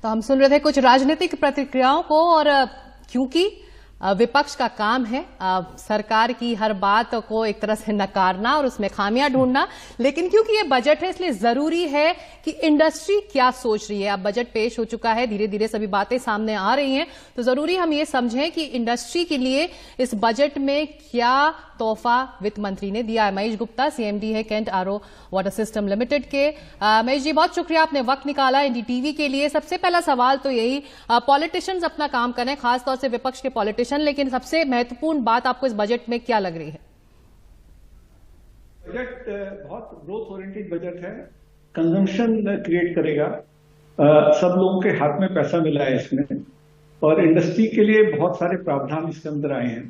तो हम सुन रहे थे कुछ राजनीतिक प्रतिक्रियाओं को, और क्योंकि विपक्ष का काम है सरकार की हर बात को एक तरह से नकारना और उसमें खामियां ढूंढना, लेकिन क्योंकि ये बजट है इसलिए जरूरी है कि इंडस्ट्री क्या सोच रही है। अब बजट पेश हो चुका है, धीरे धीरे सभी बातें सामने आ रही हैं, तो जरूरी हम ये समझें कि इंडस्ट्री के लिए इस बजट में क्या तोहफा वित्त मंत्री ने दिया है। महेश गुप्ता सीएमडी है Kent RO water system limited के। महेश जी, बहुत शुक्रिया, आपने वक्त निकाला एनडीटीवी के लिए। सबसे पहला सवाल तो यही, पॉलिटिशियंस अपना काम करें, खासतौर से विपक्ष के पॉलिटिशियन, लेकिन सबसे महत्वपूर्ण बात आपको इस बजट में क्या लग रही है? बजट बहुत ग्रोथ ओरिएंटेड बजट है, कंजम्पशन क्रिएट करेगा, सब लोगों के हाथ में पैसा मिला है इसमें, और इंडस्ट्री के लिए बहुत सारे प्रावधान इसके अंदर आए हैं।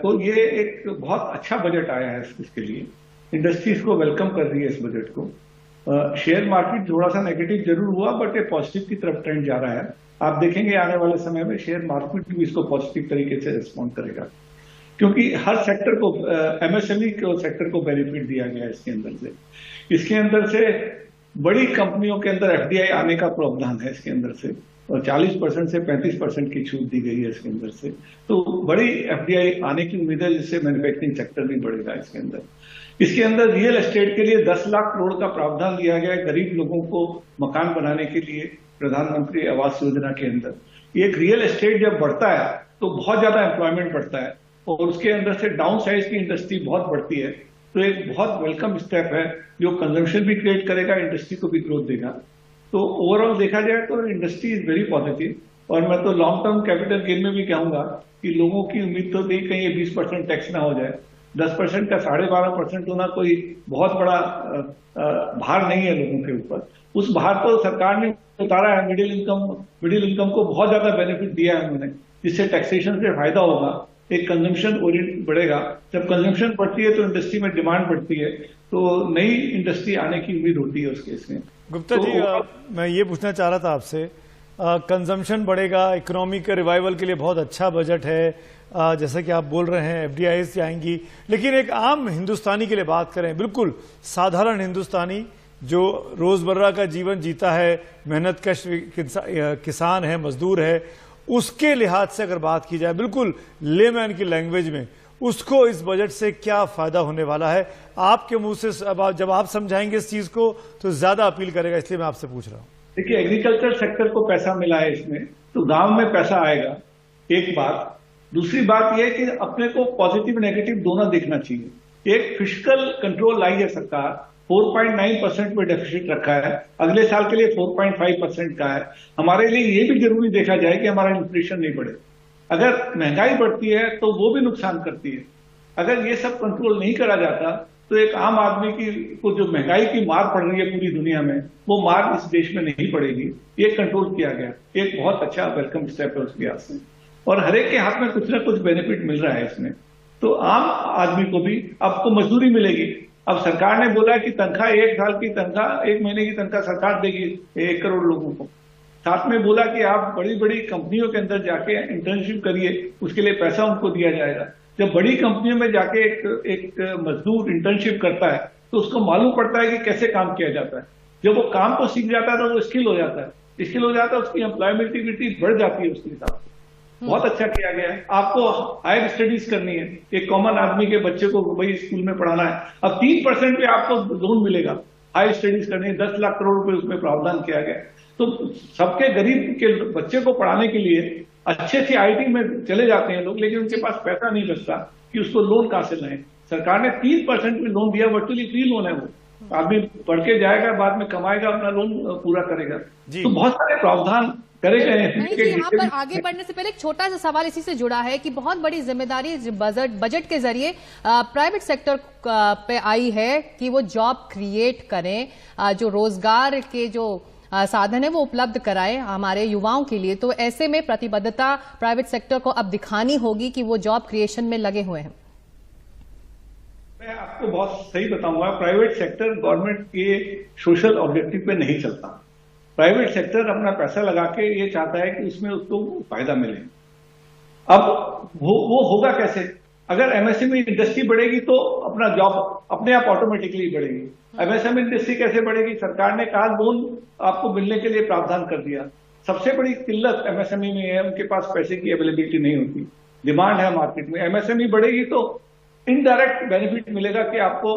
तो ये एक बहुत अच्छा बजट आया है इसके लिए। इंडस्ट्री इसको वेलकम कर रही है इस बजट को। शेयर मार्केट थोड़ा सा नेगेटिव जरूर हुआ, बट ये पॉजिटिव की तरफ ट्रेंड जा रहा है। आप देखेंगे आने वाले समय में शेयर मार्केट भी इसको पॉजिटिव तरीके से रिस्पॉन्ड करेगा, क्योंकि हर सेक्टर को, एमएसएमई के सेक्टर को बेनिफिट दिया गया है इसके अंदर से। इसके अंदर से बड़ी कंपनियों के अंदर एफडीआई आने का प्रावधान है इसके अंदर से, और 40% से 35% की छूट दी गई है इसके अंदर से। तो बड़ी एफडीआई आने की उम्मीद है, जिससे मैन्युफैक्चरिंग सेक्टर भी बढ़ेगा इसके अंदर। इसके अंदर रियल एस्टेट के लिए 10 लाख करोड़ का प्रावधान दिया गया है गरीब लोगों को मकान बनाने के लिए, प्रधानमंत्री आवास योजना के अंदर। एक रियल एस्टेट जब बढ़ता है तो बहुत ज्यादा एम्प्लॉयमेंट बढ़ता है, और उसके अंदर से डाउन साइज की इंडस्ट्री बहुत बढ़ती है। तो एक बहुत वेलकम स्टेप है जो कंजम्पशन भी क्रिएट करेगा, इंडस्ट्री को भी ग्रोथ देगा। तो ओवरऑल देखा जाए तो इंडस्ट्री इज वेरी पॉजिटिव, और मैं तो लॉन्ग टर्म कैपिटल गेन में भी कहूंगा कि लोगों की उम्मीद तो थी कहीं 20% टैक्स ना हो जाए। 10% का 12.5% होना कोई बहुत बड़ा भार नहीं है लोगों के ऊपर। उस भार को सरकार ने उतारा है। मिडिल इनकम को बहुत ज्यादा बेनिफिट दिया है उन्होंने, जिससे टैक्सेशन से फायदा होगा, एक कंजम्पशन ओरिएंट बढ़ेगा। जब कंजम्पशन बढ़ती है तो इंडस्ट्री में डिमांड बढ़ती है, तो नई इंडस्ट्री आने की उम्मीद होती है उसके इसमें। गुप्ता जी, मैं ये पूछना चाह रहा था आपसे, कंजम्पशन बढ़ेगा, इकोनॉमी के रिवाइवल के लिए बहुत अच्छा बजट है, जैसा कि आप बोल रहे हैं एफडीआई से आएंगी, लेकिन एक आम हिंदुस्तानी के लिए बात करें, बिल्कुल साधारण हिंदुस्तानी जो रोजमर्रा का जीवन जीता है, मेहनत कश किसान है, मजदूर है, उसके लिहाज से अगर बात की जाए बिल्कुल लेमैन की लैंग्वेज में, उसको इस बजट से क्या फायदा होने वाला है? आपके मुंह से जब आप समझाएंगे इस चीज को तो ज्यादा अपील करेगा, इसलिए मैं आपसे पूछ रहा हूं। देखिए, एग्रीकल्चर सेक्टर को पैसा मिला है इसमें, तो गांव में पैसा आएगा, एक बात। दूसरी बात यह कि अपने को पॉजिटिव नेगेटिव दोनों देखना चाहिए। एक फिस्कल कंट्रोल लाई है सरकार, 4.9% में डेफिसिट रखा है, अगले साल के लिए 4.5% का है। हमारे लिए ये भी जरूरी देखा जाए कि हमारा इन्फ्लेशन नहीं बढ़े। अगर महंगाई बढ़ती है तो वो भी नुकसान करती है। अगर ये सब कंट्रोल नहीं करा जाता तो एक आम आदमी को जो महंगाई की मार पड़ रही है पूरी दुनिया में, वो मार इस देश में नहीं पड़ेगी। ये कंट्रोल किया गया, एक बहुत अच्छा वेलकम स्टेप है उसके हाथ से, और हर एक के हाथ में कुछ ना कुछ बेनिफिट मिल रहा है इसमें। तो आम आदमी को भी आपको मजदूरी मिलेगी। अब सरकार ने बोला कि तनख्वाह, 1 साल की तनख्वाह, 1 महीने की तनख्वाह सरकार देगी 1 करोड़ लोगों को। साथ में बोला कि आप बड़ी बड़ी कंपनियों के अंदर जाके इंटर्नशिप करिए, उसके लिए पैसा उनको दिया जाएगा। जब बड़ी कंपनियों में जाके एक मजदूर इंटर्नशिप करता है तो उसको मालूम पड़ता है कि कैसे काम किया जाता है। जब वो काम को सीख जाता है तो वो स्किल हो जाता है, उसकी एम्प्लॉयबिलिटी बढ़ जाती है उसके हिसाब से। बहुत अच्छा किया गया है। आपको हायर स्टडीज करनी है, एक कॉमन आदमी के बच्चे को वही स्कूल में पढ़ाना है, अब 3% पे आपको लोन मिलेगा। हायर स्टडीज करनी है, 10 लाख करोड़ रुपए उसमें प्रावधान किया गया। तो सबके गरीब के बच्चे को पढ़ाने के लिए अच्छे से आईटी में चले जाते हैं लोग, लेकिन उनके पास पैसा नहीं बचता कि उसको लोन कहां से लाएं। सरकार ने 3% में लोन दिया, वर्चुअली फ्री लोन है वो। आदमी पढ़ के जाएगा, बाद में कमाएगा, अपना लोन पूरा करेगा। तो बहुत सारे प्रावधान करे गए हैं। यहाँ पर आगे बढ़ने से पहले एक छोटा सा सवाल इसी से जुड़ा है कि बहुत बड़ी जिम्मेदारी बजट के जरिए प्राइवेट सेक्टर पे आई है कि वो जॉब क्रिएट करें, जो रोजगार के जो साधन है वो उपलब्ध कराएं हमारे युवाओं के लिए। तो ऐसे में प्रतिबद्धता प्राइवेट सेक्टर को अब दिखानी होगी कि वो जॉब क्रिएशन में लगे हुए हैं। मैं आपको बहुत सही बताऊंगा, प्राइवेट सेक्टर गवर्नमेंट के सोशल ऑब्जेक्टिव पे नहीं चलता। प्राइवेट सेक्टर अपना पैसा लगा के ये चाहता है कि उसमें उसको फायदा मिले। अब वो होगा कैसे? अगर एमएसएमई इंडस्ट्री बढ़ेगी तो अपना जॉब अपने आप ऑटोमेटिकली बढ़ेगी। एमएसएमई इंडस्ट्री कैसे बढ़ेगी? सरकार ने कहा लोन आपको मिलने के लिए प्रावधान कर दिया। सबसे बड़ी किल्लत एमएसएमई में है, उनके पास पैसे की अवेलेबिलिटी नहीं होती, डिमांड है मार्केट में। एमएसएमई बढ़ेगी तो इनडायरेक्ट बेनिफिट मिलेगा कि आपको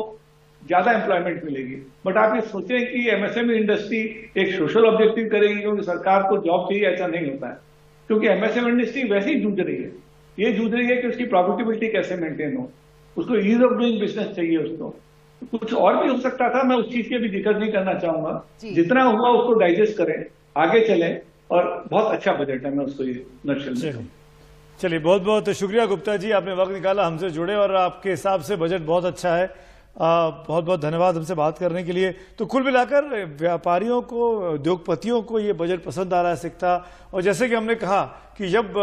ज्यादा एम्प्लॉयमेंट मिलेगी। बट आप ये सोचें कि एमएसएमई इंडस्ट्री एक सोशल ऑब्जेक्टिव करेगी क्योंकि सरकार को जॉब चाहिए, ऐसा नहीं होता है। क्योंकि एमएसएमई इंडस्ट्री वैसे ही जूझ रही है, ये जूझ रही है कि उसकी प्रॉफिटेबिलिटी कैसे मेंटेन हो, उसको ईज ऑफ डूइंग बिजनेस चाहिए। उसको कुछ और भी हो सकता था, मैं उस चीज के भी जिक्र नहीं करना चाहूंगा। जितना हुआ उसको डाइजेस्ट करें, आगे चलें, और बहुत अच्छा बजट है, मैं उसको ये नटशेल में। चलिए, बहुत बहुत शुक्रिया गुप्ता जी, आपने वक्त निकाला, हमसे जुड़े, और आपके हिसाब से बजट बहुत अच्छा है। बहुत बहुत धन्यवाद हमसे बात करने के लिए। तो कुल मिलाकर व्यापारियों को, उद्योगपतियों को ये बजट पसंद आ रहा है सिकता। और जैसे कि हमने कहा कि जब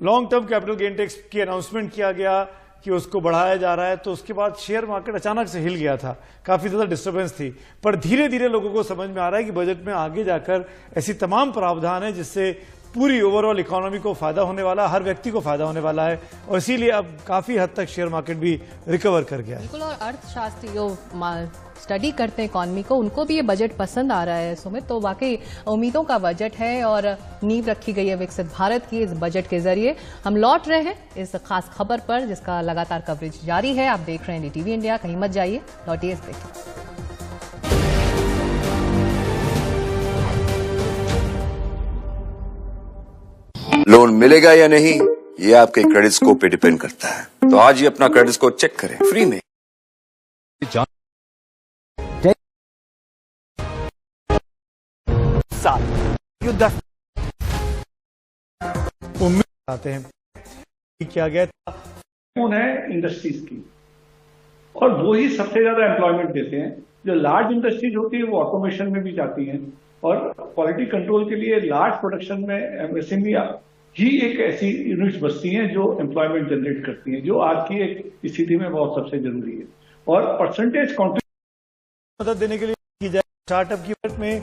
long term capital gain tax की अनाउंसमेंट किया गया कि उसको बढ़ाया जा रहा है, तो उसके बाद शेयर मार्केट अचानक से हिल गया था, काफी ज्यादा डिस्टर्बेंस थी। पर धीरे धीरे लोगों को समझ में आ रहा है कि बजट में आगे जाकर ऐसी तमाम प्रावधान है जिससे पूरी ओवरऑल इकोनॉमी को फायदा होने वाला, हर व्यक्ति को फायदा होने वाला है, और इसीलिए अब काफी हद तक शेयर मार्केट भी रिकवर कर गया है। बिल्कुल, और अर्थशास्त्री जो स्टडी करते हैं इकोनॉमी को, उनको भी ये बजट पसंद आ रहा है सुमित। तो वाकई उम्मीदों का बजट है और नींव रखी गई है विकसित भारत की इस बजट के जरिए। हम लौट रहे हैं इस खास खबर पर जिसका लगातार कवरेज जारी है। आप देख रहे हैं NDTV इंडिया, कहीं मत जाइए, लौटिए इस देखें। लोन मिलेगा या नहीं, ये आपके क्रेडिट स्कोर पे डिपेंड करता है। तो आज ही अपना क्रेडिट स्कोर चेक करें फ्री में। उम्मीद आते हैं कि क्या गया था कौन है इंडस्ट्रीज की, और वो ही सबसे ज्यादा एम्प्लॉयमेंट देते हैं। जो लार्ज इंडस्ट्रीज होती है वो ऑटोमेशन में भी जाती हैं, और क्वालिटी कंट्रोल के लिए लार्ज प्रोडक्शन में एमएसएमई ही एक ऐसी यूनिट्स बसती हैं जो एम्प्लॉयमेंट जनरेट करती हैं, जो आज की एक स्थिति में बहुत सबसे जरूरी है। और परसेंटेज कॉन्ट्रीब्यूशन मदद देने के लिए की जाए स्टार्टअप की बात में।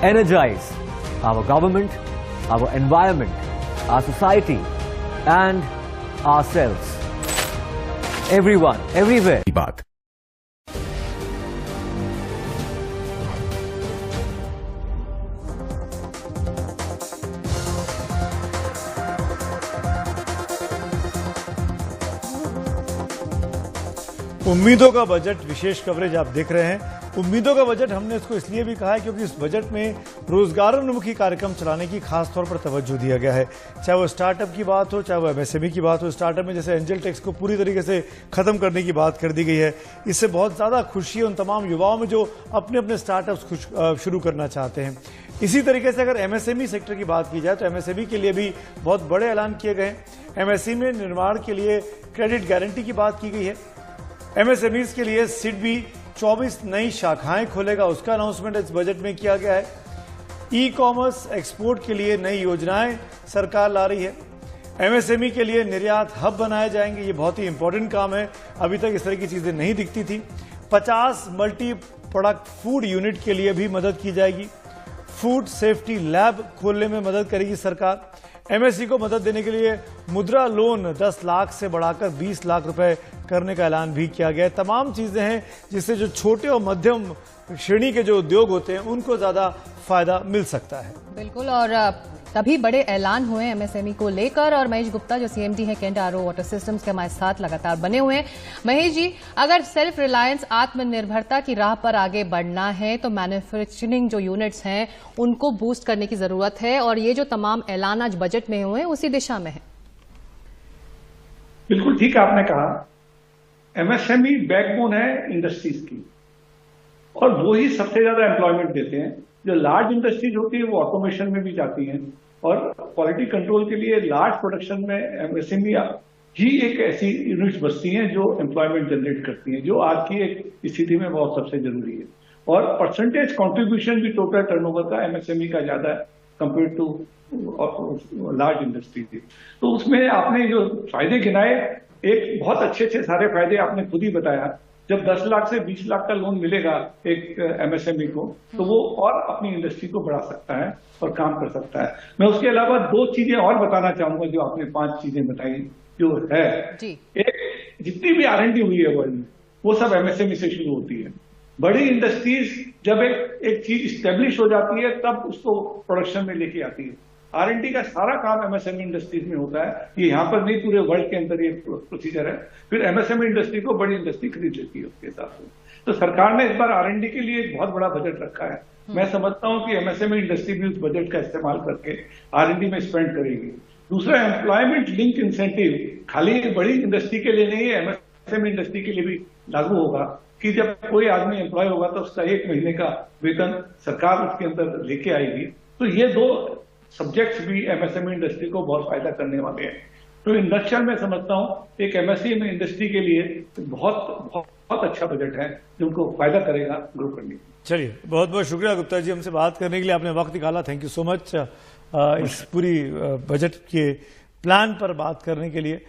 Energize our government, our environment, our society, and ourselves. Everyone, everywhere. बात उम्मीदों का बजट विशेष कवरेज आप देख रहे हैं। उम्मीदों का बजट हमने इसको इसलिए भी कहा है क्योंकि इस बजट में रोजगारोन्मुखी कार्यक्रम चलाने की खास तौर पर तवज्जो दिया गया है। चाहे वो स्टार्टअप की बात हो, चाहे वो एमएसएमई की बात हो। स्टार्टअप में जैसे एंजल टैक्स को पूरी तरीके से खत्म करने की बात कर दी गई है। इससे बहुत ज्यादा खुशी है उन तमाम युवाओं में जो अपने अपने स्टार्टअप्स शुरू करना चाहते हैं। इसी तरीके से अगर एमएसएमई सेक्टर की बात की जाए तो एमएसएमई के लिए भी बहुत बड़े ऐलान किए गए। एमएसएमई में निर्माण के लिए क्रेडिट गारंटी की बात की गई है। एमएसएमईज के लिए सिडबी 24 नई शाखाएं खोलेगा, उसका अनाउंसमेंट इस बजट में किया गया है। ई कॉमर्स एक्सपोर्ट के लिए नई योजनाएं सरकार ला रही है। एमएसएमई के लिए निर्यात हब बनाए जाएंगे, ये बहुत ही इंपॉर्टेंट काम है, अभी तक इस तरह की चीजें नहीं दिखती थी। 50 मल्टी प्रोडक्ट फूड यूनिट के लिए भी मदद की जाएगी। फूड सेफ्टी लैब खोलने में मदद करेगी सरकार। एमएसई को मदद देने के लिए मुद्रा लोन 10 लाख से बढ़ाकर 20 लाख रुपए करने का ऐलान भी किया गया है। तमाम चीजें हैं जिससे जो छोटे और मध्यम श्रेणी के जो उद्योग होते हैं उनको ज्यादा फायदा मिल सकता है। बिल्कुल, और तभी बड़े ऐलान हुए एमएसएमई को लेकर। और महेश गुप्ता जो सीएमडी है केंट आरओ वाटर सिस्टम्स के हमारे साथ लगातार बने हुए हैं। महेश जी, अगर सेल्फ रिलायंस आत्मनिर्भरता की राह पर आगे बढ़ना है तो मैन्युफैक्चरिंग जो यूनिट्स हैं उनको बूस्ट करने की जरूरत है, और ये जो तमाम ऐलान आज बजट में हुए हैं उसी दिशा में है। बिल्कुल ठीक आपने कहा, एमएसएमई बैकबोन है इंडस्ट्रीज की, और वो ही सबसे ज्यादा एम्प्लॉयमेंट देते हैं। जो लार्ज इंडस्ट्रीज होती है वो ऑटोमेशन में भी जाती हैं, और क्वालिटी कंट्रोल के लिए लार्ज प्रोडक्शन में एमएसएमई ही एक ऐसी यूनिट्स बसती हैं जो एम्प्लॉयमेंट जनरेट करती हैं, जो आज की एक स्थिति में बहुत सबसे जरूरी है। और परसेंटेज कंट्रीब्यूशन भी टोटल टर्नओवर का एमएसएमई का ज्यादा है कंपेयर टू लार्ज इंडस्ट्री थी। तो उसमें आपने जो फायदे गिनाए, एक बहुत अच्छे सारे फायदे आपने खुद ही बताया जब 10 लाख से 20 लाख का लोन मिलेगा एक एमएसएमई को, तो वो और अपनी इंडस्ट्री को बढ़ा सकता है और काम कर सकता है। मैं उसके अलावा 2 चीजें और बताना चाहूंगा, जो आपने 5 चीजें बताई जो है। जी। एक, जितनी भी R&D हुई है वर्ल्ड में, वो सब एमएसएमई से शुरू होती है। बड़ी इंडस्ट्रीज जब एक चीज स्टेब्लिश हो जाती है, तब उसको प्रोडक्शन में लेके आती है। R&D का सारा काम एमएसएमई इंडस्ट्रीज में होता है। ये यहाँ पर नहीं, पूरे वर्ल्ड के अंदर ये प्रोसीजर है। फिर एमएसएमई इंडस्ट्री को बड़ी इंडस्ट्री खरीद लेती है उसके हिसाब से। तो सरकार ने इस बार R&D के लिए एक बहुत बड़ा बजट रखा है। मैं समझता हूँ कि एमएसएमई इंडस्ट्री भी उस बजट का इस्तेमाल करके R&D में स्पेंड करेगी। दूसरा, एम्प्लॉयमेंट लिंक इंसेंटिव खाली बड़ी इंडस्ट्री के लिए नहीं है, एमएसएमई इंडस्ट्री के लिए भी लागू होगा कि जब कोई आदमी एम्प्लॉय होगा तो उसका 1 महीने का वेतन सरकार उसके अंदर लेके आएगी। तो ये 2 सब्जेक्ट्स भी एमएसएमई इंडस्ट्री को बहुत फायदा करने वाले हैं। तो इंडस्ट्रियल में समझता हूं एक एमएसएमई इंडस्ट्री के लिए बहुत बहुत बहुत अच्छा बजट है जो उनको फायदा करेगा ग्रो करने में। चलिए, बहुत बहुत शुक्रिया गुप्ता जी, हमसे बात करने के लिए आपने वक्त निकाला। थैंक यू सो मच इस पूरी बजट के प्लान पर बात करने के लिए।